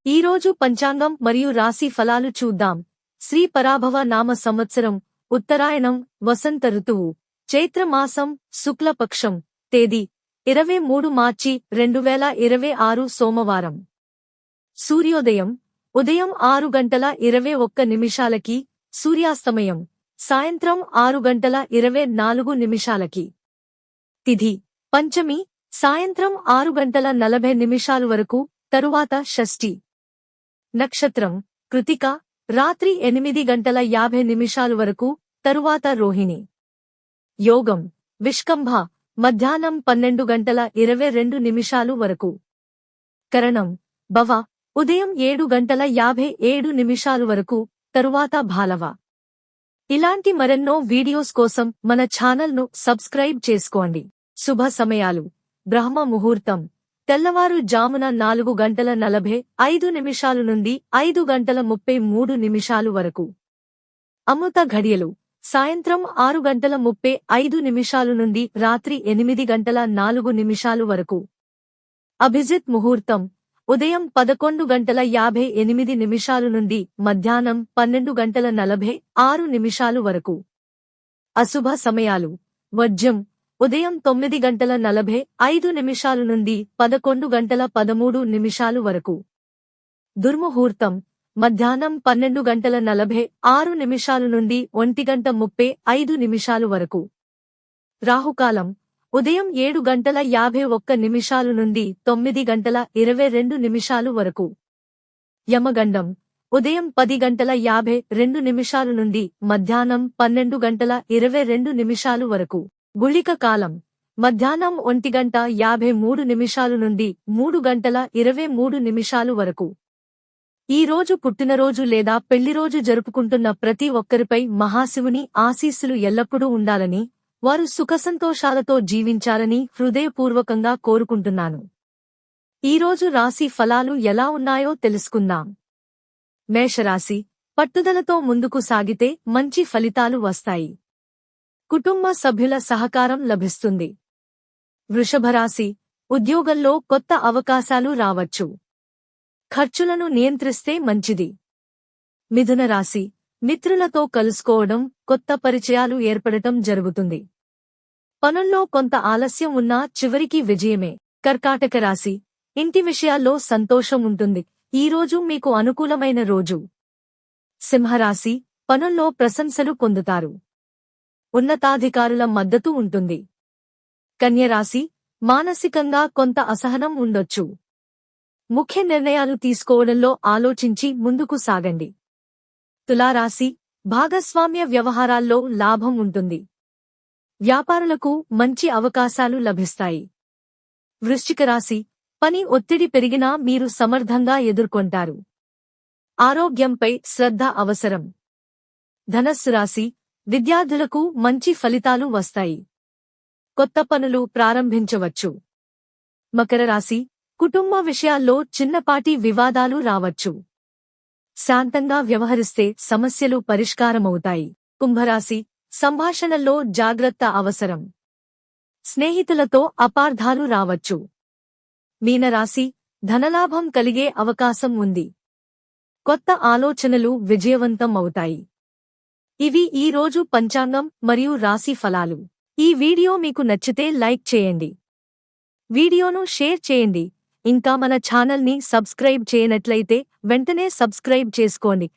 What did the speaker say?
ఈరోజు పంచాంగం మరియు రాశి ఫలాలు చూద్దాం. శ్రీ పరాభవ నామ సంవత్సరం, ఉత్తరాయణం, వసంత ఋతువు, చైత్రమాసం, శుక్లపక్షం, తేదీ 23 మార్చి 2026 సోమవారం. సూర్యోదయం ఉదయం 6:21 సూర్యాస్తమయం సాయంత్రం 6:24 తిథి పంచమి సాయంత్రం 6:40 వరకు, తరువాత షష్ఠి. నక్షత్రం కృతిక రాత్రి 8:50 వరకు, తరువాత రోహిణి. యోగం విష్కంభ మధ్యాహ్నం 12:22 వరకు. కరణం భవ ఉదయం 7:57 వరకు, తరువాత భాలవ. ఇలాంటి మరెన్నో వీడియోస్ కోసం మన ఛానల్ను సబ్స్క్రైబ్ చేసుకోండి. శుభ సమయాలు: బ్రహ్మ ముహూర్తం తెల్లవారు జామున 4:45 నుండి 5:33 వరకు. అమృత ఘడియలు సాయంత్రం 6:35 నుండి రాత్రి 8:04 వరకు. అభిజిత్ ముహూర్తం ఉదయం 11:58 నుండి మధ్యాహ్నం 12:46 వరకు. అశుభ సమయాలు: వర్జ్యం ఉదయం 9:45 నుండి 11:13 వరకు. దుర్ముహూర్తం మధ్యాహ్నం 12:46 నుండి 1:35 వరకు. రాహుకాలం ఉదయం 7:51 నుండి 9:22 వరకు. యమగండం ఉదయం 10:52 నుండి మధ్యాహ్నం 12:22 వరకు. గుళిక కాలం మధ్యాహ్నం 1:53 నుండి 3:23 వరకు. ఈ రోజు పుట్టినరోజు లేదా పెళ్లిరోజు జరుపుకుంటున్న ప్రతి ఒక్కరిపై మహాశివుని ఆశీస్సులు ఎల్లప్పుడూ ఉండాలని, వారు సుఖసంతోషాలతో జీవించాలని హృదయపూర్వకంగా కోరుకుంటున్నాను. ఈరోజు రాశి ఫలాలు ఎలా ఉన్నాయో తెలుసుకుందాం. మేషరాశి పట్టుదలతో ముందుకు సాగితే మంచి ఫలితాలు వస్తాయి. కుటుంబ సభ్యుల సహకారం లభిస్తుంది. వృషభరాశి ఉద్యోగంలో కొత్త అవకాశాలు రావచ్చు. ఖర్చులను నియంత్రిస్తే మంచిది. మిథున రాశి మిత్రులతో కలుసుకోవడం, కొత్త పరిచయాలు ఏర్పడటం జరుగుతుంది. పనుల్లో కొంత ఆలస్యం ఉన్నా చివరికి విజయమే. కర్కాటక రాశి ఇంటి విషయాల్లో సంతోషం ఉంటుంది. ఈరోజు మీకు అనుకూలమైన రోజు. సింహరాశి పనుల్లో ప్రశంసలు పొందుతారు. ఉన్నతాధికారుల మద్దతు ఉంటుంది. కన్యరాశి మానసికంగా కొంత అసహనం ఉండొచ్చు. ముఖ్య నిర్ణయాలు తీసుకోవడంలో ఆలోచించి ముందుకు సాగండి. తులారాశి భాగస్వామ్య వ్యవహారాల్లో లాభం ఉంటుంది. వ్యాపారులకు మంచి అవకాశాలు లభిస్తాయి. వృశ్చిక రాశి పని ఒత్తిడి పెరిగినా మీరు సమర్థంగా ఎదుర్కొంటారు. ఆరోగ్యంపై శ్రద్ధ అవసరం. ధనస్సు రాశి విద్యార్థులకు మంచి ఫలితాలు వస్తాయి. కొత్త పనులు ప్రారంభించవచ్చు. మకర రాశి కుటుంబ విషయాల్లో చిన్నపాటి వివాదాలు రావచ్చు. శాంతంగా వ్యవహరిస్తే సమస్యలు పరిష్కారమవుతాయి. కుంభరాశి సంభాషణల్లో జాగ్రత్త అవసరం. స్నేహితులతో అపార్థాలు రావచ్చు. మీనరాశి ధనలాభం కలిగే అవకాశం ఉంది. కొత్త ఆలోచనలు విజయవంతం అవుతాయి. ఇవి ఈ రోజు పంచాంగం మరియు రాశి ఫలాలు. ఈ వీడియో మీకు నచ్చితే లైక్ చేయండి. వీడియోను షేర్ చేయండి. ఇంకా మన ఛానల్ని సబ్స్క్రైబ్ చేయనట్లయితే వెంటనే సబ్స్క్రైబ్ చేసుకోండి.